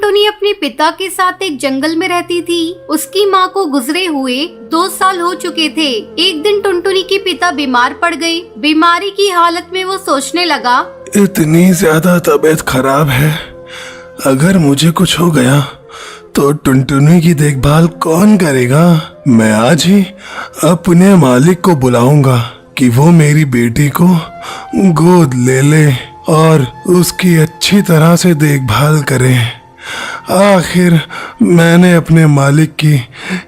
टुनटुनी अपने पिता के साथ एक जंगल में रहती थी। उसकी माँ को गुजरे हुए 2 साल हो चुके थे। एक दिन टुनटुनी के पिता बीमार पड़ गए। बीमारी की हालत में वो सोचने लगा, इतनी ज्यादा तबीयत खराब है, अगर मुझे कुछ हो गया तो टुनटुनी की देखभाल कौन करेगा। मैं आज ही अपने मालिक को बुलाऊंगा कि वो मेरी बेटी को गोद ले ले और उसकी अच्छी तरह से देखभाल करे। आखिर मैंने अपने मालिक की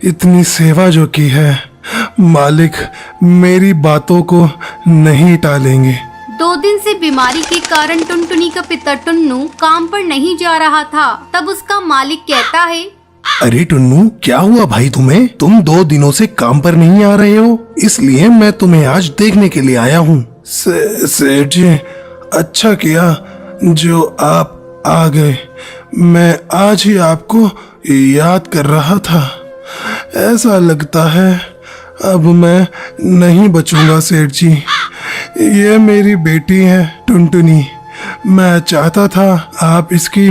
इतनी सेवा जो की है, मालिक मेरी बातों को नहीं टालेंगे। 2 दिन से बीमारी के कारण टुनटुनी का पिता टुन्नू काम पर नहीं जा रहा था। तब उसका मालिक कहता है, अरे टुन्नू, क्या हुआ भाई तुम्हें? तुम 2 दिनों से काम पर नहीं आ रहे हो, इसलिए मैं तुम्हें आज देखने के लिए आया हूँ। सेठ जी, अच्छा किया जो आप आ गए। मैं आज ही आपको याद कर रहा था। ऐसा लगता है अब मैं नहीं बचूंगा सेठ जी। ये मेरी बेटी है टुनटुनी। मैं चाहता था आप इसकी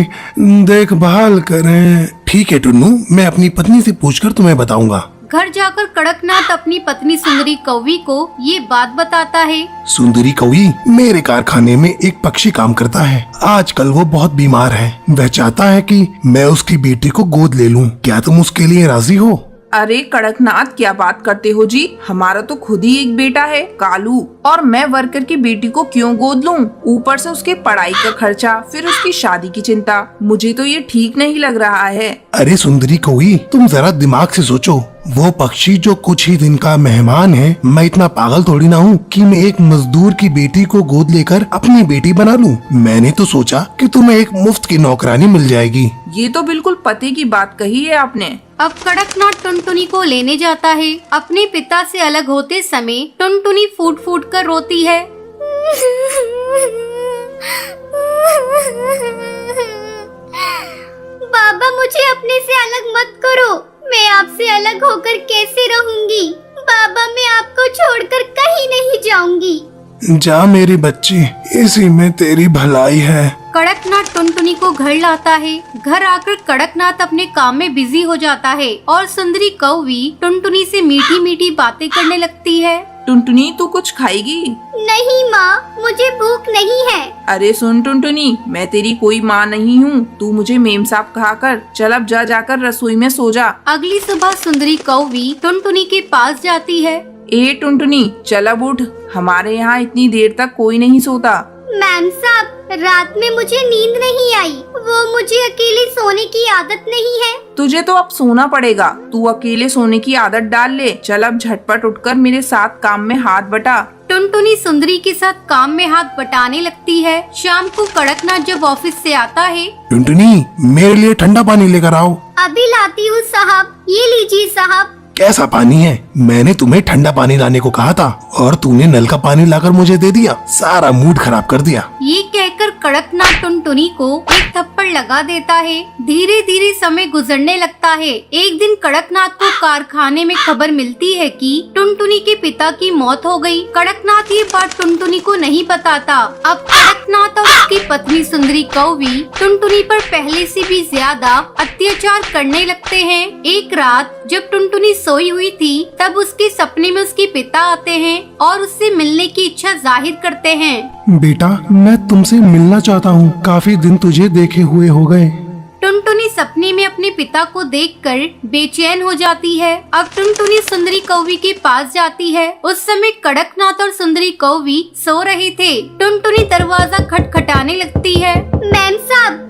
देखभाल करें। ठीक है टुन्नू, मैं अपनी पत्नी से पूछकर तुम्हें बताऊंगा। घर जाकर कड़कनाथ अपनी पत्नी सुंदरी कौवी को ये बात बताता है। सुंदरी कौवी, मेरे कारखाने में एक पक्षी काम करता है। आजकल वो बहुत बीमार है। वह चाहता है कि मैं उसकी बेटी को गोद ले लूं। क्या तुम उसके लिए राजी हो? अरे कड़कनाथ, क्या बात करते हो जी? हमारा तो खुद ही एक बेटा है कालू, और मैं वर्कर की बेटी को क्यों गोद लूं? ऊपर से उसके पढ़ाई का खर्चा, फिर उसकी शादी की चिंता। मुझे तो ये ठीक नहीं लग रहा है। अरे सुंदरी कौवी, तुम जरा दिमाग से सोचो। वो पक्षी जो कुछ ही दिन का मेहमान है, मैं इतना पागल थोड़ी ना हूँ कि मैं एक मजदूर की बेटी को गोद लेकर अपनी बेटी बना लूं। मैंने तो सोचा कि तुम्हें एक मुफ्त की नौकरानी मिल जाएगी। ये तो बिल्कुल पते की बात कही है आपने। अब कड़कनाथ टुनटुनी को लेने जाता है। अपने पिता से अलग होते समय टुनटुनी फूट फूट कर रोती है। बाबा, मुझे अपने से अलग मत करो। मैं आपसे अलग होकर कैसे रहूंगी? बाबा, मैं आपको छोड़कर कहीं नहीं जाऊंगी। जा मेरी बच्ची, इसी में तेरी भलाई है। कड़कनाथ टुनटुनी को घर लाता है। घर आकर कड़कनाथ अपने काम में बिजी हो जाता है और सुंदरी कौवी टुनटुनी से मीठी मीठी बातें करने लगती है। टुनटुनी, तू कुछ खाएगी? नहीं माँ, मुझे भूख नहीं है। अरे सुन टुनटुनी, मैं तेरी कोई माँ नहीं हूँ। तू मुझे मेम साहब कहा कर। चल अब जा जाकर रसोई में सो जा। अगली सुबह सुंदरी कौवी टुनटुनी के पास जाती है। ए टुनटुनी, चल अब उठ। हमारे यहाँ इतनी देर तक कोई नहीं सोता। मैम साहब, रात में मुझे नींद नहीं आई। वो मुझे अकेले सोने की आदत नहीं है। तुझे तो अब सोना पड़ेगा। तू अकेले सोने की आदत डाल ले। चल अब झटपट उठकर मेरे साथ काम में हाथ बटा। टुनटुनी सुंदरी के साथ काम में हाथ बटाने लगती है। शाम को कड़कनाथ जब ऑफिस से आता है, टुनटुनी, मेरे लिए ठंडा पानी लेकर आओ। अभी लाती हूँ साहब। ये लीजिए साहब। कैसा पानी है? मैंने तुम्हें ठंडा पानी लाने को कहा था और तूने नल का पानी लाकर मुझे दे दिया। सारा मूड खराब कर दिया। ये कहकर कड़कनाथ टुनटुनी को एक थप्पड़ लगा देता है। धीरे धीरे समय गुजरने लगता है। एक दिन कड़कनाथ को कारखाने में खबर मिलती है कि टुनटुनी के पिता की मौत हो गई। कड़कनाथ ये बात टुनटुनी को नहीं बताता। अब कड़कनाथ और उसकी पत्नी सुंदरी कौवी टुनटुनी पर पहले से भी ज्यादा अत्याचार करने लगते हैं। एक रात जब टुनटुनी सोई हुई थी, तब उसके सपने में उसके पिता आते हैं और उससे मिलने की इच्छा जाहिर करते हैं। बेटा, मैं तुमसे मिलना चाहता हूँ। काफी दिन तुझे देखे हुए हो गए। टुनटुनी सपने में अपने पिता को देखकर बेचैन हो जाती है। अब टुनटुनी सुंदरी कौवी के पास जाती है। उस समय कड़कनाथ और सुंदरी कौवी सो रहे थे। टुनटुनी दरवाजा खटखटाने लगती है। मैम साहब,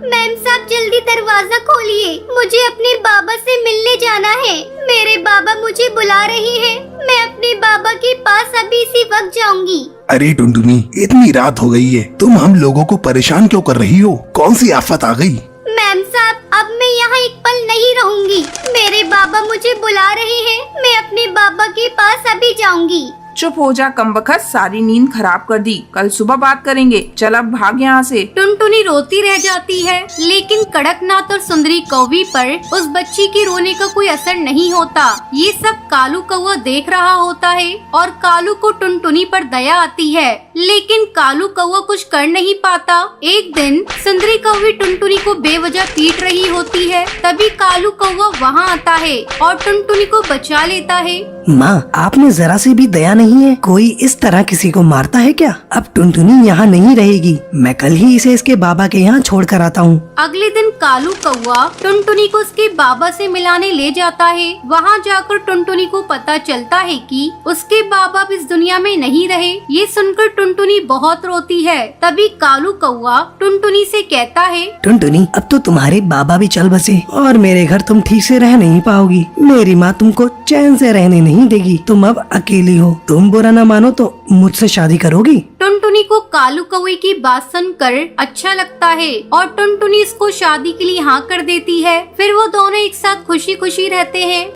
जल्दी दरवाजा खोलिए। मुझे अपने बाबा से मिलने जाना है। मेरे बाबा मुझे बुला रहे हैं। मैं अपने बाबा के पास अभी इसी वक्त जाऊंगी। अरे टुनटुनी, इतनी रात हो गई है, तुम हम लोगों को परेशान क्यों कर रही हो? कौन सी आफत आ गई? मैम साहब, अब मैं यहाँ एक पल नहीं रहूंगी। मेरे बाबा मुझे बुला रहे हैं। मैं अपने बाबा के पास अभी जाऊंगी। चुप हो जा कमबख्त, सारी नींद खराब कर दी। कल सुबह बात करेंगे, चल अब भाग यहाँ से। टुनटुनी रोती रह जाती है, लेकिन कड़कनाथ और सुंदरी कौवी पर उस बच्ची के रोने का कोई असर नहीं होता। ये सब कालू कौवा देख रहा होता है और कालू को टुनटुनी पर दया आती है, लेकिन कालू कौवा कुछ कर नहीं पाता। एक दिन सुंदरी कौवी टुनटुनी को बेवजह पीट रही होती है, तभी कालू कौवा वहाँ आता है और टुनटुनी को बचा लेता है। माँ, आप में जरा सी भी दया नहीं है? कोई इस तरह किसी को मारता है क्या? अब टुनटुनी यहाँ नहीं रहेगी, मैं कल ही इसे इसके बाबा के यहाँ छोड़ कर आता हूँ। अगले दिन कालू कौवा टुनटुनी को उसके बाबा से मिलाने ले जाता है। वहाँ जाकर टुनटुनी को पता चलता है कि उसके बाबा अब इस दुनिया में नहीं रहे। ये सुनकर टुनटुनी बहुत रोती है। तभी कालू कौवा टुनटुनी से कहता है, टुनटुनी, अब तो तुम्हारे बाबा भी चल बसे और मेरे घर तुम ठीक से रह नहीं पाओगी। मेरी माँ तुमको चैन से रहने नहीं देगी। तुम अब अकेली हो। तुम बुरा न मानो तो मुझसे शादी करोगी? टुनटुनी को कालू कौवे की बात सुनकर अच्छा लगता है और टुनटुनी इसको शादी के लिए हाँ कर देती है। फिर वो दोनों एक साथ खुशी खुशी रहते हैं।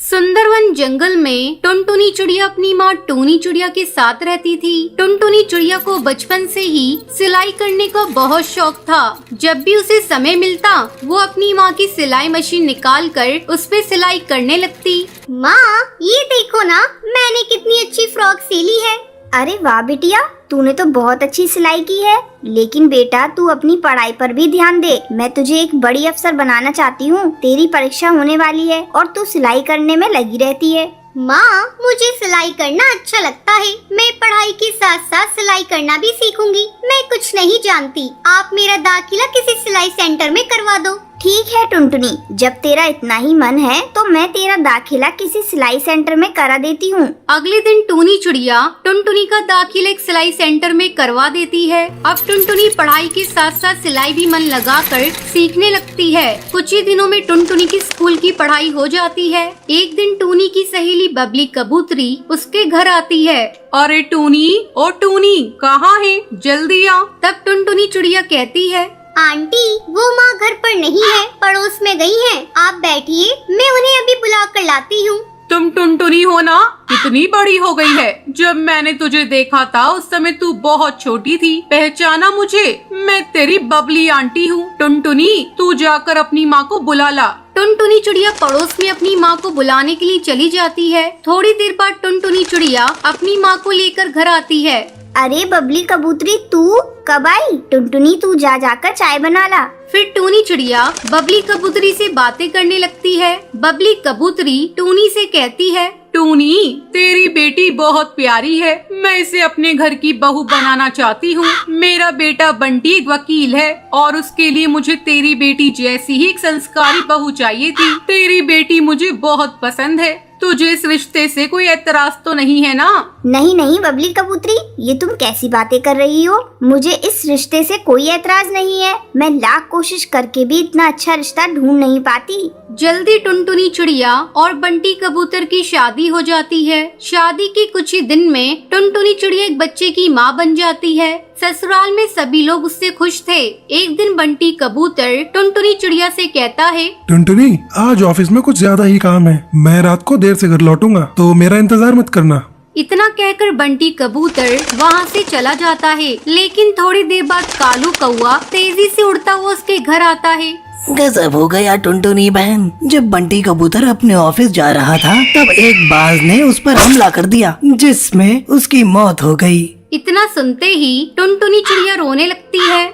सुंदरवन जंगल में टुनटुनी चिड़िया अपनी माँ टूनी चिड़िया के साथ रहती थी। टुनटुनी चिड़िया को बचपन से ही सिलाई करने का बहुत शौक था। जब भी उसे समय मिलता वो अपनी माँ की सिलाई मशीन निकाल कर उस पे सिलाई करने लगती। माँ, ये देखो ना, मैंने कितनी अच्छी फ्रॉक सिली है। अरे वाह बिटिया, तूने तो बहुत अच्छी सिलाई की है। लेकिन बेटा, तू अपनी पढ़ाई पर भी ध्यान दे। मैं तुझे एक बड़ी अफसर बनाना चाहती हूँ। तेरी परीक्षा होने वाली है और तू सिलाई करने में लगी रहती है। माँ, मुझे सिलाई करना अच्छा लगता है। मैं पढ़ाई के साथ साथ सिलाई करना भी सीखूंगी। मैं कुछ नहीं जानती। आप मेरा दाखिला किसी सिलाई सेंटर में करवा दो। ठीक है टुनटुनी, जब तेरा इतना ही मन है तो मैं तेरा दाखिला किसी सिलाई सेंटर में करा देती हूँ। अगले दिन टूनी चिड़िया टुनटुनी का दाखिला एक सिलाई सेंटर में करवा देती है। अब टुनटुनी पढ़ाई के साथ साथ सिलाई भी मन लगाकर सीखने लगती है। कुछ ही दिनों में टुनटुनी की स्कूल की पढ़ाई हो जाती है। एक दिन टूनी की सहेली बबली कबूतरी उसके घर आती है। अरे टूनी, ओ टूनी, कहाँ है? जल्दी आ। तब टुनटुनी चिड़िया कहती है, आंटी, वो माँ घर पर नहीं है, पड़ोस में गई हैं। आप बैठिए, मैं उन्हें अभी बुला कर लाती हूँ। तुम टुनटुनी हो ना? कितनी बड़ी हो गई है। जब मैंने तुझे देखा था उस समय तू बहुत छोटी थी। पहचाना मुझे? मैं तेरी बबली आंटी हूँ। टुनटुनी, तू जाकर अपनी माँ को बुला ला। टुनटुनी चिड़िया पड़ोस में अपनी माँ को बुलाने के लिए चली जाती है। थोड़ी देर बाद टुनटुनी चिड़िया अपनी माँ को लेकर घर आती है। अरे बबली कबूतरी, तू कब आई? टुनटुनी, तू जाकर चाय बना ला। फिर टूनी चिड़िया बबली कबूतरी से बातें करने लगती है। बबली कबूतरी टूनी से कहती है, टूनी, तेरी बेटी बहुत प्यारी है। मैं इसे अपने घर की बहू बनाना चाहती हूँ। मेरा बेटा बंटी एक वकील है और उसके लिए मुझे तेरी बेटी जैसी ही एक संस्कारी बहू चाहिए थी। तेरी बेटी मुझे बहुत पसंद है। तुझे इस रिश्ते से कोई एतराज तो नहीं है ना? नहीं नहीं बबली कबूतरी, ये तुम कैसी बातें कर रही हो? मुझे इस रिश्ते से कोई एतराज नहीं है। मैं लाख कोशिश करके भी इतना अच्छा रिश्ता ढूंढ नहीं पाती। जल्दी टुनटुनी चिड़िया और बंटी कबूतर की शादी हो जाती है। शादी के कुछ ही दिन में टुनटुनी चिड़िया एक बच्चे की माँ बन जाती है। ससुराल में सभी लोग उससे खुश थे। एक दिन बंटी कबूतर टुनटुनी चिड़िया से कहता है, टुनटुनी, आज ऑफिस में कुछ ज्यादा ही काम है। मैं रात को देर से घर लौटूंगा, तो मेरा इंतजार मत करना। इतना कहकर बंटी कबूतर वहाँ से चला जाता है। लेकिन थोड़ी देर बाद कालू कौवा तेजी से उड़ता हुआ उसके घर आता है। गजब हो गया टुनटुनी बहन। जब बंटी कबूतर अपने ऑफिस जा रहा था तब एक बाज ने उस पर हमला कर दिया, जिसमें उसकी मौत हो गई। इतना सुनते ही टुनटुनी चिड़िया रोने लगती है।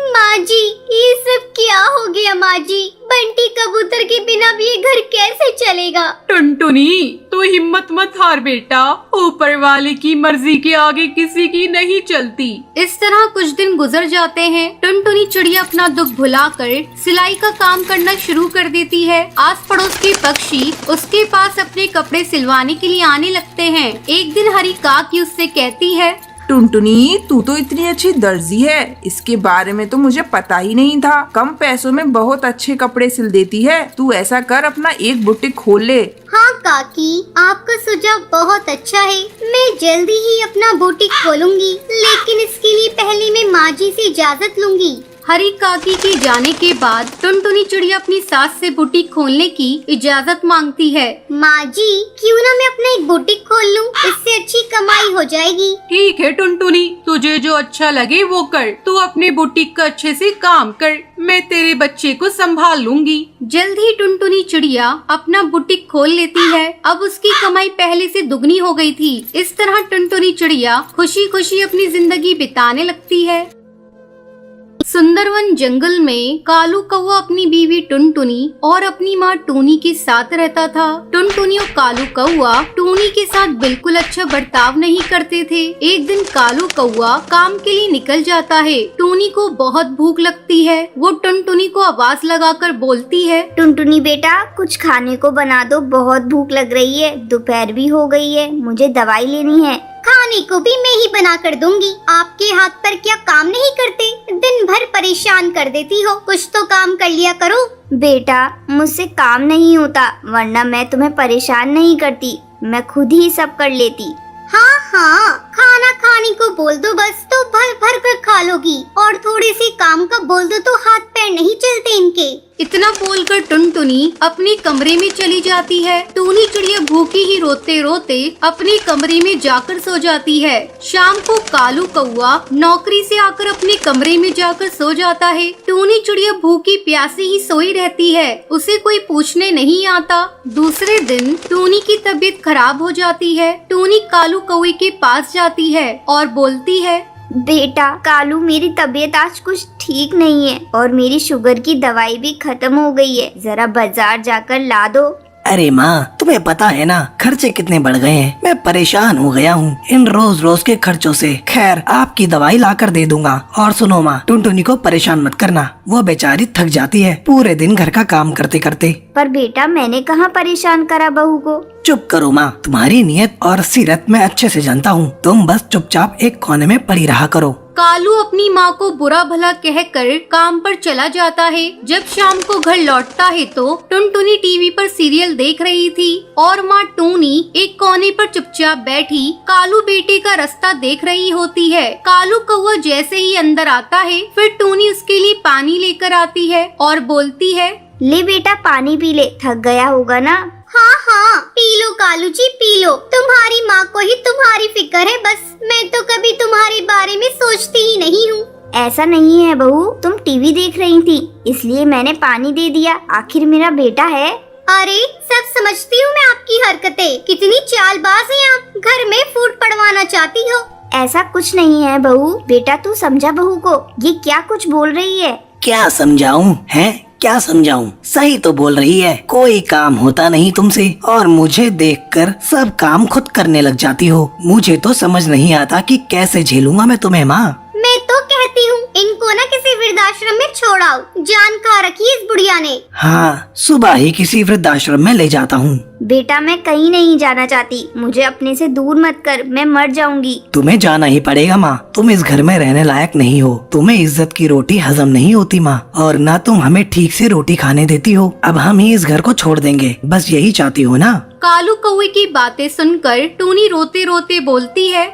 माँ जी, ये सब क्या हो गया? माँ जी, बंटी कबूतर के बिना भी ये घर कैसे चलेगा? टुनटुनी, तू हिम्मत मत हार बेटा। ऊपर वाले की मर्जी के आगे किसी की नहीं चलती। इस तरह कुछ दिन गुजर जाते हैं। टुनटुनी चिड़िया अपना दुख भुलाकर सिलाई का काम करना शुरू कर देती है। आस पड़ोस के पक्षी उसके पास अपने कपड़े सिलवाने के लिए आने लगते हैं। एक दिन हरी काकी उससे कहती है, टुनटुनी, तू तो इतनी अच्छी दर्जी है, इसके बारे में तो मुझे पता ही नहीं था। कम पैसों में बहुत अच्छे कपड़े सिल देती है। तू ऐसा कर, अपना एक बुटीक खोल ले। हाँ काकी, आपका सुझाव बहुत अच्छा है। मैं जल्दी ही अपना बुटीक खोलूंगी, लेकिन इसके लिए पहले मैं माँ जी से इजाजत लूंगी। हरी काकी के जाने के बाद टुनटुनी चिड़िया अपनी सास से बुटीक खोलने की इजाजत मांगती है। माँ जी, क्यों ना मैं अपना एक बुटीक खोल लूं, इससे अच्छी कमाई हो जाएगी। ठीक है टुनटुनी, तुझे जो अच्छा लगे वो कर। तू अपने बुटीक का अच्छे से काम कर, मैं तेरे बच्चे को संभाल लूंगी। जल्द ही टुनटुनी चिड़िया अपना बुटीक खोल लेती है। अब उसकी कमाई पहले से दुगनी हो गई थी। इस तरह टुनटुनी चिड़िया खुशी खुशी अपनी जिंदगी बिताने लगती है। सुंदरवन जंगल में कालू कौवा अपनी बीवी टुनटुनी और अपनी माँ टूनी के साथ रहता था। टुनटुनी और कालू कौवा टूनी के साथ बिल्कुल अच्छा बर्ताव नहीं करते थे। एक दिन कालू कौवा काम के लिए निकल जाता है। टूनी को बहुत भूख लगती है। वो टुनटुनी को आवाज लगाकर बोलती है, टुनटुनी बेटा, कुछ खाने को बना दो, बहुत भूख लग रही है। दोपहर भी हो गई है, मुझे दवाई लेनी है। खाने को भी मैं ही बना कर दूंगी। आपके हाथ पर क्या काम नहीं करते? दिन भर परेशान कर देती हो, कुछ तो काम कर लिया करो। बेटा, मुझसे काम नहीं होता, वरना मैं तुम्हें परेशान नहीं करती। मैं खुद ही सब कर लेती। हाँ हाँ, खाना खाने को बोल दो बस, तो भर भर कर खा लोगी। और थोड़े से काम का बोल दो तो हाथ पैर नहीं चलते इनके। इतना बोलकर टुनटुनी अपने कमरे में चली जाती है। टूनी चिड़िया भूखी ही रोते रोते अपने कमरे में जाकर सो जाती है। शाम को कालू कौवा नौकरी से आकर अपने कमरे में जाकर सो जाता है। टूनी चिड़िया भूखी प्यासी ही सोई रहती है, उसे कोई पूछने नहीं आता। दूसरे दिन टूनी की तबीयत खराब हो जाती है। टूनी कालू कौवे के पास जाती है और बोलती है, बेटा कालू, मेरी तबीयत आज कुछ ठीक नहीं है और मेरी शुगर की दवाई भी खत्म हो गई है। जरा बाजार जाकर ला दो। अरे माँ, तुम्हें पता है ना खर्चे कितने बढ़ गए हैं। मैं परेशान हो गया हूँ इन रोज रोज के खर्चों से। खैर, आपकी दवाई लाकर दे दूंगा। और सुनो माँ, टुनटुनी को परेशान मत करना, वो बेचारी थक जाती है पूरे दिन घर का काम करते करते। पर बेटा, मैंने कहाँ परेशान करा बहू को। चुप करो माँ, तुम्हारी नीयत और सीरत मैं अच्छे से जानता हूँ। तुम बस चुपचाप एक कोने में पड़ी रहा करो। कालू अपनी माँ को बुरा भला कहकर काम पर चला जाता है। जब शाम को घर लौटता है तो टुनटुनी टीवी पर सीरियल देख रही थी और माँ टूनी एक कोने पर चुपचाप बैठी कालू बेटे का रास्ता देख रही होती है। कालू कौवा जैसे ही अंदर आता है, फिर टूनी उसके लिए पानी लेकर आती है और बोलती है, ले बेटा, पानी पी ले, थक गया होगा ना। हाँ हाँ, P low Kalu ji, P low. तुम्हारी माँ को ही तुम्हारी फिक्र है बस। मैं तो कभी तुम्हारे बारे में सोचती ही नहीं हूँ। ऐसा नहीं है बहू, तुम टीवी देख रही थी इसलिए मैंने पानी दे दिया। आखिर मेरा बेटा है। अरे, सब समझती हूँ मैं आपकी हरकतें। कितनी चालबाज हैं आप, घर में फूट पड़वाना चाहती हो। ऐसा कुछ नहीं है बहू। बेटा तू समझा बहू को, ये क्या कुछ बोल रही है। क्या समझाऊं है, क्या समझाऊं? सही तो बोल रही है। कोई काम होता नहीं तुमसे और मुझे देखकर सब काम खुद करने लग जाती हो। मुझे तो समझ नहीं आता कि कैसे झेलूंगा मैं तुम्हें माँ। मैं तो कहती हूँ इनको ना किसी वृद्धाश्रम में छोड़ाओ। जान खा रखी है इस बुढ़िया ने। हाँ, सुबह ही किसी वृद्धाश्रम में ले जाता हूँ। बेटा मैं कहीं नहीं जाना चाहती, मुझे अपने से दूर मत कर, मैं मर जाऊंगी। तुम्हें जाना ही पड़ेगा माँ, तुम इस घर में रहने लायक नहीं हो। तुम्हें इज्जत की रोटी हजम नहीं होती माँ, और ना तुम हमें ठीक से रोटी खाने देती हो। अब हम ही इस घर को छोड़ देंगे, बस यही चाहती हो ना। कालू कौवे की बातें सुनकर टूनी रोते रोते बोलती है,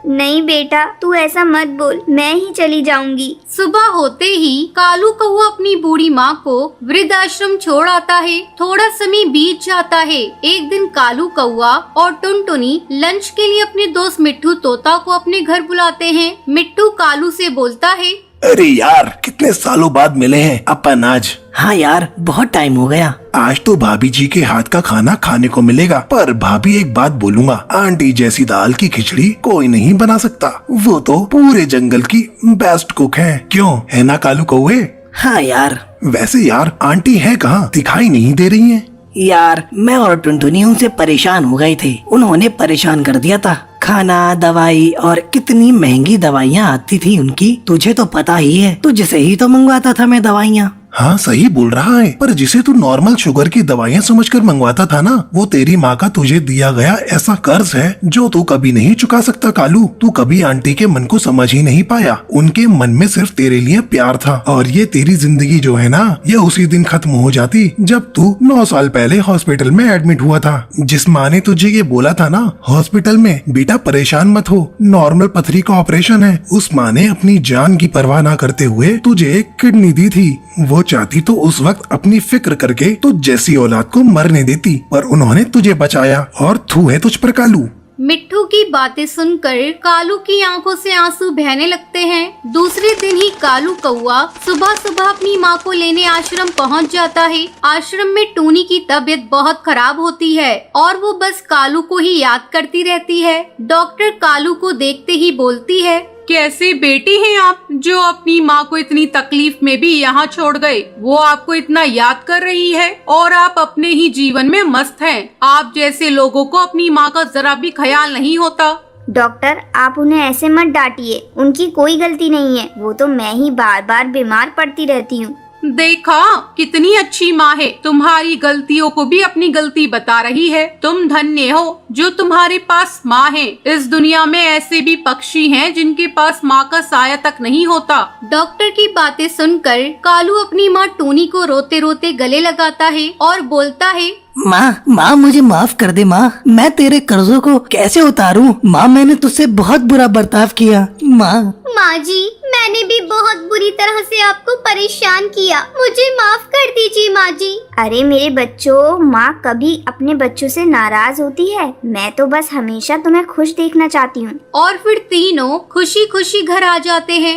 नहीं बेटा, तू ऐसा मत बोल, मैं ही चली जाऊंगी। सुबह होते ही कालू कौवा अपनी बूढ़ी माँ को वृद्धाश्रम छोड़ आता है। थोड़ा समय बीत जाता है। एक दिन कालू कौवा और टुनटुनी लंच के लिए अपने दोस्त मिट्ठू तोता को अपने घर बुलाते हैं। मिट्ठू कालू से बोलता है, अरे यार, कितने सालों बाद मिले हैं अपन आज। हाँ यार, बहुत टाइम हो गया। आज तो भाभी जी के हाथ का खाना खाने को मिलेगा। पर भाभी, एक बात बोलूंगा, आंटी जैसी दाल की खिचड़ी कोई नहीं बना सकता। वो तो पूरे जंगल की बेस्ट कुक है। क्यों, है ना कालू कौवे? हाँ यार। वैसे यार, आंटी है कहाँ, दिखाई नहीं दे रही है। यार, मैं और टुनटुनी उनसे परेशान हो गए थे। उन्होंने परेशान कर दिया था। खाना, दवाई और कितनी महंगी दवाइयाँ आती थी उनकी, तुझे तो पता ही है। तुझसे ही तो मंगवाता था मैं दवाइयाँ। हाँ सही बोल रहा है, पर जिसे तू नॉर्मल शुगर की दवाइयाँ समझकर मंगवाता था ना, वो तेरी माँ का तुझे दिया गया ऐसा कर्ज है जो तू कभी नहीं चुका सकता कालू। तू कभी आंटी के मन को समझ ही नहीं पाया। उनके मन में सिर्फ तेरे लिए प्यार था, और ये तेरी जिंदगी जो है ना, ये उसी दिन खत्म हो जाती जब तू 9 साल पहले हॉस्पिटल में एडमिट हुआ था। जिस माँ ने तुझे ये बोला था ना हॉस्पिटल में, बेटा परेशान मत हो, नॉर्मल पथरी का ऑपरेशन है, उस माँ ने अपनी जान की परवाह ना करते हुए तुझे एक किडनी दी थी। वो चाहती तो उस वक्त अपनी फिक्र करके तो जैसी औलाद को मरने देती, पर उन्होंने तुझे बचाया और थू है तुझ पर कालू। मिट्ठू की बातें सुनकर कालू की आंखों से आंसू बहने लगते हैं। दूसरे दिन ही कालू कौआ सुबह सुबह अपनी माँ को लेने आश्रम पहुँच जाता है। आश्रम में टूनी की तबीयत बहुत खराब होती है और वो बस कालू को ही याद करती रहती है। डॉक्टर कालू को देखते ही बोलती है, कैसे बेटी हैं आप, जो अपनी माँ को इतनी तकलीफ में भी यहाँ छोड़ गए। वो आपको इतना याद कर रही है और आप अपने ही जीवन में मस्त हैं। आप जैसे लोगों को अपनी माँ का जरा भी ख्याल नहीं होता। डॉक्टर आप उन्हें ऐसे मत डांटिए, उनकी कोई गलती नहीं है, वो तो मैं ही बार बार बीमार पड़ती रहती हूँ। देखा कितनी अच्छी माँ है, तुम्हारी गलतियों को भी अपनी गलती बता रही है। तुम धन्य हो जो तुम्हारे पास माँ है। इस दुनिया में ऐसे भी पक्षी हैं जिनके पास माँ का साया तक नहीं होता। डॉक्टर की बातें सुनकर कालू अपनी माँ टूनी को रोते रोते गले लगाता है और बोलता है, माँ मुझे माफ कर दे माँ, मैं तेरे कर्जों को कैसे उतारूं? माँ मैंने तुझसे बहुत बुरा बर्ताव किया। माँ जी मैंने भी बहुत बुरी तरह से आपको परेशान किया, मुझे माफ कर दीजिए माँ जी। अरे मेरे बच्चों, माँ कभी अपने बच्चों से नाराज होती है? मैं तो बस हमेशा तुम्हें खुश देखना चाहती हूँ। और फिर तीनों खुशी खुशी घर आ जाते हैं।